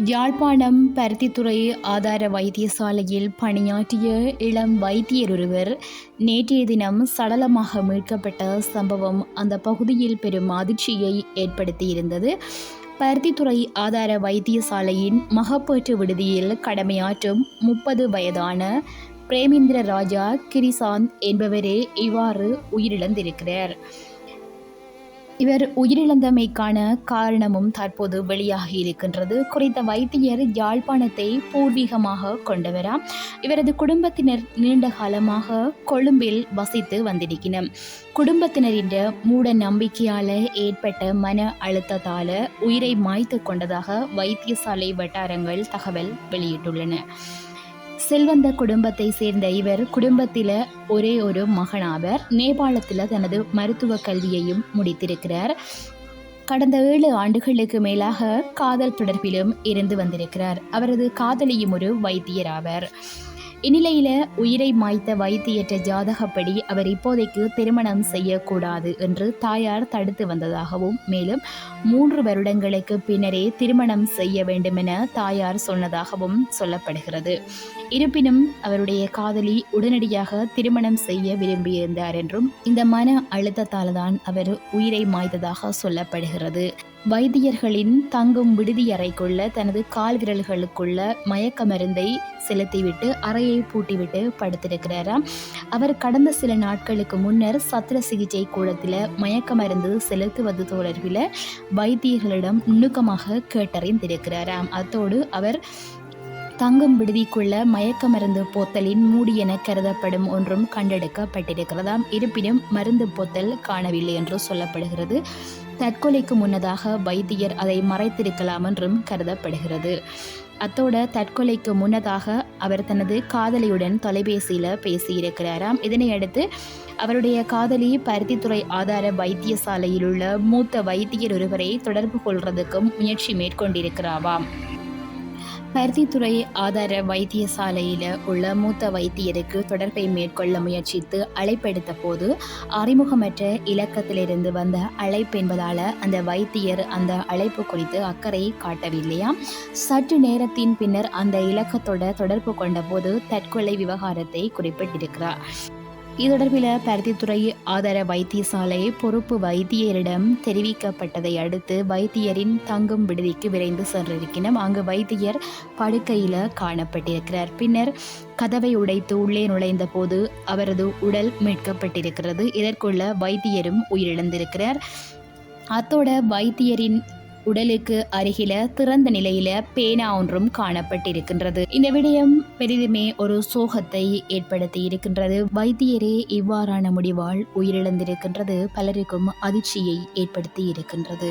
யாழ்ப்பாணம் பருத்தித்துறை ஆதார வைத்தியசாலையில் பணியாற்றிய இளம் வைத்தியர் ஒருவர் நேற்றைய தினம் சடலமாக மீட்கப்பட்ட சம்பவம் அந்த பகுதியில் பெரும் அதிர்ச்சியை ஏற்படுத்தியிருந்தது. பருத்தித்துறை ஆதார வைத்தியசாலையின் மகப்பேற்று விடுதியில் கடமையாற்றும் 30 வயதான பிரேமேந்திர ராஜா கிரிசாந்த் என்பவரே இவ்வாறு உயிரிழந்திருக்கிறார். இவர் உயிரிழந்தமைக்கான காரணமும் தற்போது வெளியாகி இருக்கின்றது. குறித்த வைத்தியர் யாழ்ப்பாணத்தை பூர்வீகமாக கொண்டவராம். இவரது குடும்பத்தினர் நீண்ட காலமாக கொழும்பில் வசித்து வந்திருக்கிறார். குடும்பத்தினரின் மூட நம்பிக்கையால் ஏற்பட்ட மன அழுத்தத்தால் உயிரை மாய்த்து கொண்டதாக வைத்தியசாலை வட்டாரங்கள் தகவல் வெளியிட்டுள்ளன. செல்வந்த குடும்பத்தை சேர்ந்த இவர் குடும்பத்தில் ஒரே ஒரு மகனாவர். நேபாளத்தில் தனது மருத்துவ கல்வியையும் முடித்திருக்கிறார். கடந்த 7 ஆண்டுகளுக்கு மேலாக காதல் தொடர்பிலும் இருந்து வந்திருக்கிறார். அவரது காதலியும் ஒரு வைத்தியர் ஆவர். இந்நிலையில உயிரை மாய்த்த வைத்தியற்ற ஜாதகப்படி அவர் இப்போதைக்கு திருமணம் செய்யக்கூடாது என்று தாயார் தடுத்து வந்ததாகவும், மேலும் 3 வருடங்களுக்கு பின்னரே திருமணம் செய்ய வேண்டும் என தாயார் சொன்னதாகவும் சொல்லப்படுகிறது. இருப்பினும் அவருடைய காதலி உடனடியாக திருமணம் செய்ய விரும்பியிருந்தார் என்றும், இந்த மன அழுத்தத்தால் தான் அவர் உயிரை மாய்த்ததாக சொல்லப்படுகிறது. வைத்தியர்களின் தங்கும் விடுதியறைக்குள்ள தனது கால் விரல்களுக்குள்ள மயக்க மருந்தை செலுத்திவிட்டு அறையை பூட்டிவிட்டு படுத்திருக்கிறாராம். அவர் கடந்த சில நாட்களுக்கு முன்னர் சத்திர சிகிச்சை கூடத்தில் மயக்க மருந்து செலுத்துவது தொடர்பில் வைத்தியர்களிடம் நுணுக்கமாக கேட்டறிந்திருக்கிறாராம். அத்தோடு அவர் தங்கும் விடுதிக்குள்ள மயக்க மருந்து போத்தலின் மூடி என கருதப்படும் ஒன்றும் கண்டெடுக்கப்பட்டிருக்கிறதாம். இருப்பினும் மருந்து போத்தல் காணவில்லை என்று சொல்லப்படுகிறது. தற்கொலைக்கு முன்னதாக வைத்தியர் அதை மறைத்திருக்கலாம் என்றும் கருதப்படுகிறது. அத்தோட தற்கொலைக்கு முன்னதாக அவர் தனது காதலியுடன் தொலைபேசியில் பேசியிருக்கிறாராம். இதனையடுத்து அவருடைய காதலி பருத்தித்துறை ஆதார வைத்தியசாலையில் உள்ள மூத்த வைத்தியர் ஒருவரை தொடர்பு கொள்வதற்கும் முயற்சி மேற்கொண்டிருக்கிறாவாம். பருத்தித்துறை ஆதார வைத்தியசாலையில் உள்ள மூத்த வைத்தியருக்கு தொடர்பை மேற்கொள்ள முயற்சித்து அழைப்பெடுத்த போது அறிமுகமற்ற இலக்கத்திலிருந்து வந்த அழைப்பு என்பதால் அந்த வைத்தியர் அந்த அழைப்பு குறித்து அக்கறை காட்டவில்லையாம். சற்று நேரத்தின் பின்னர் அந்த இலக்கத்தோட தொடர்பு கொண்ட போது தற்கொலை விவகாரத்தை குறிப்பிட்டிருக்கிறார். இது தொடர்பில் பருத்தித்துறை ஆதார வைத்தியசாலை பொறுப்பு வைத்தியரிடம் தெரிவிக்கப்பட்டதை அடுத்து வைத்தியரின் தங்கும் விடுதிக்கு விரைந்து சென்றிருக்கிறோம். அங்கு வைத்தியர் படுக்கையில் காணப்பட்டிருக்கிறார். பின்னர் கதவை உடைத்து உள்ளே நுழைந்த போது அவரது உடல் மீட்கப்பட்டிருக்கிறது. இதற்குள்ள வைத்தியரும் உயிரிழந்திருக்கிறார். அத்தோட வைத்தியரின் உடலுக்கு அருகில திறந்த நிலையில பேனா ஒன்றும் காணப்பட்டிருக்கின்றது. இந்த விடயம் பெரிதுமே ஒரு சோகத்தை ஏற்படுத்தி இருக்கின்றது. வைத்தியரே இவ்வாறான முடிவால் உயிரிழந்திருக்கின்றது பலருக்கும் அதிர்ச்சியை ஏற்படுத்தி இருக்கின்றது.